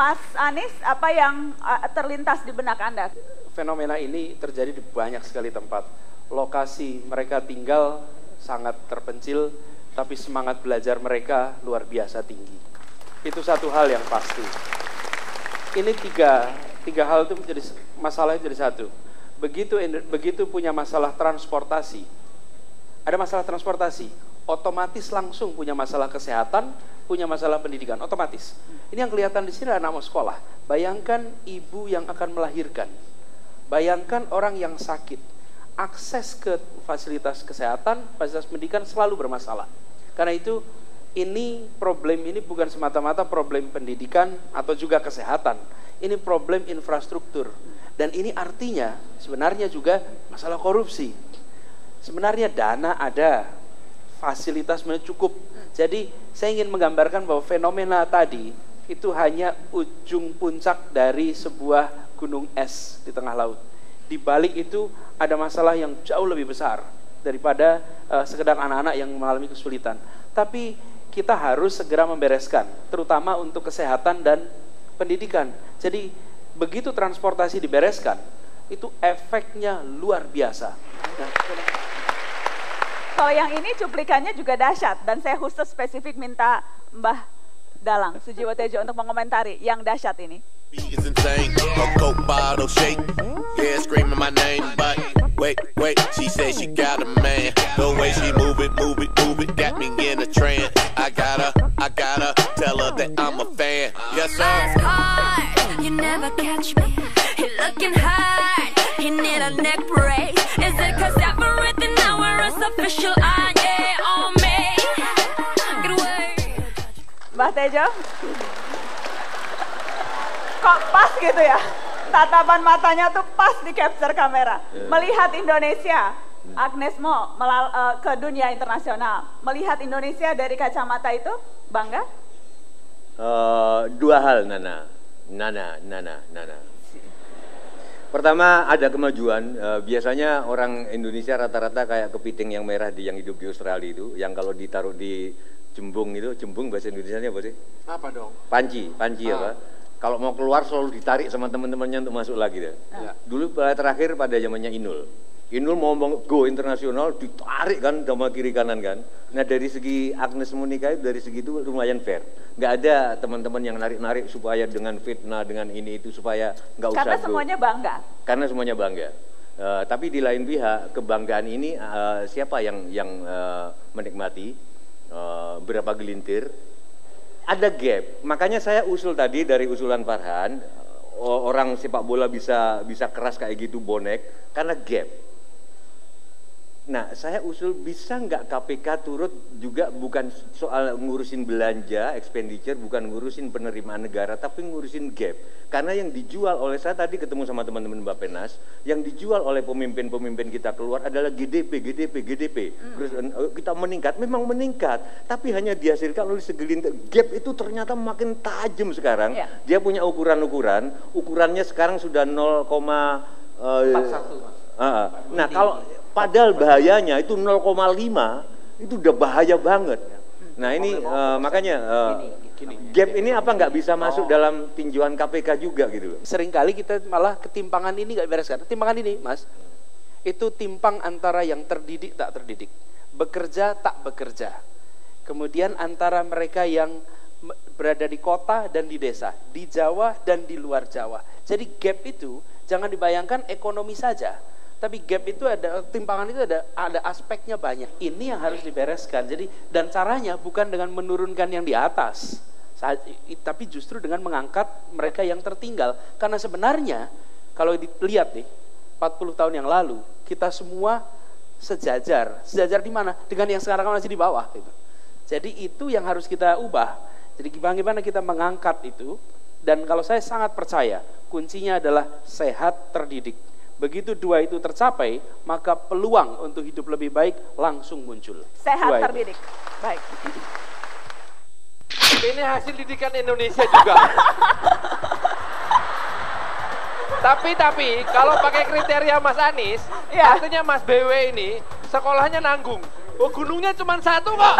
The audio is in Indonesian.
Mas Anies, apa yang terlintas di benak Anda? Fenomena ini terjadi di banyak sekali tempat. Lokasi mereka tinggal sangat terpencil, tapi semangat belajar mereka luar biasa tinggi. Itu satu hal yang pasti. Ini tiga hal itu menjadi masalah jadi satu. Begitu punya masalah transportasi, ada masalah transportasi, otomatis langsung punya masalah kesehatan, punya masalah pendidikan, otomatis. Ini yang kelihatan di sini adalah anak mau sekolah. Bayangkan ibu yang akan melahirkan, bayangkan orang yang sakit, akses ke fasilitas kesehatan, fasilitas pendidikan selalu bermasalah. Karena itu problem ini bukan semata-mata problem pendidikan atau juga kesehatan. Ini problem infrastruktur. Dan ini artinya sebenarnya juga masalah korupsi. Sebenarnya dana ada, fasilitas cukup. Jadi saya ingin menggambarkan bahwa fenomena tadi itu hanya ujung puncak dari sebuah gunung es di tengah laut. Di balik itu ada masalah yang jauh lebih besar daripada sekedar anak-anak yang mengalami kesulitan. Tapi kita harus segera membereskan, terutama untuk kesehatan dan pendidikan. Jadi begitu transportasi dibereskan, itu efeknya luar biasa. Nah, kalau yang ini cuplikannya juga dahsyat, dan saya khusus spesifik minta Mbah Dalang Sujiwo Tejo untuk mengomentari yang dahsyat ini. Is insane, a coke bottle shake, yeah, screaming my name, but wait, she said she got a man, the way she move it, got me in a trance, I gotta tell her that I'm a fan, yes sir. Last card, you never catch me, he looking hard, he need a neck brace, is it cause everything now is official, yeah, on me, get away. Mbah Tejo, kok pas gitu ya, tatapan matanya tuh pas di capture kamera. Melihat Indonesia, Agnes Mo ke dunia internasional, melihat Indonesia dari kacamata itu bangga? Dua hal, Nana. Pertama, ada kemajuan. Biasanya orang Indonesia rata-rata kayak kepiting yang merah yang hidup di Australia itu, yang kalau ditaruh di jembung itu, jembung bahasa Indonesianya apa sih? apa dong? Panci apa? Kalau mau keluar selalu ditarik sama teman-temannya untuk masuk lagi deh. Ya. Dulu terakhir pada zamannya Inul mau go internasional ditarik kan sama kiri kanan kan. Nah dari segi Agnes Monica dari segi itu lumayan fair. Nggak ada teman-teman yang narik-narik supaya dengan fitnah dengan ini itu supaya nggak usah. Karena semuanya bangga. Karena semuanya bangga. Tapi di lain pihak kebanggaan ini siapa yang menikmati berapa gelintir. Ada gap, makanya saya usul tadi dari usulan Farhan, orang sepak bola bisa keras kayak gitu bonek, karena gap. Nah, saya usul bisa nggak KPK turut juga bukan soal ngurusin belanja, expenditure, bukan ngurusin penerimaan negara, tapi ngurusin gap. Karena yang dijual oleh, saya tadi ketemu sama teman-teman Mbak Penas, yang dijual oleh pemimpin-pemimpin kita keluar adalah GDP. Terus kita meningkat, memang meningkat, tapi hanya dihasilkan oleh segelintir. Gap itu ternyata makin tajam sekarang. Yeah. Dia punya ukurannya sekarang sudah 0,41. Nah, kalau padahal bahayanya itu 0,5 itu udah bahaya banget. Nah ini makanya gap ini apa nggak bisa masuk dalam tinjauan KPK juga gitu loh. Seringkali kita malah ketimpangan ini nggak bereskan. Timpangan ini Mas, itu timpang antara yang terdidik tak terdidik, bekerja tak bekerja. Kemudian antara mereka yang berada di kota dan di desa, di Jawa dan di luar Jawa. Jadi gap itu jangan dibayangkan ekonomi saja. Tapi gap itu timpangan itu ada aspeknya banyak. Ini yang harus dibereskan. Jadi dan caranya bukan dengan menurunkan yang di atas, tapi justru dengan mengangkat mereka yang tertinggal. Karena sebenarnya kalau dilihat nih 40 tahun yang lalu kita semua sejajar di mana dengan yang sekarang masih di bawah gitu. Jadi itu yang harus kita ubah. Jadi bagaimana kita mengangkat itu. Dan kalau saya sangat percaya kuncinya adalah sehat terdidik. Begitu dua itu tercapai, maka peluang untuk hidup lebih baik langsung muncul. Sehat terdidik. Baik. Ini hasil didikan Indonesia juga. Tapi kalau pakai kriteria Mas Anies, artinya Mas BW ini sekolahnya nanggung. Oh, gunungnya cuma satu kok.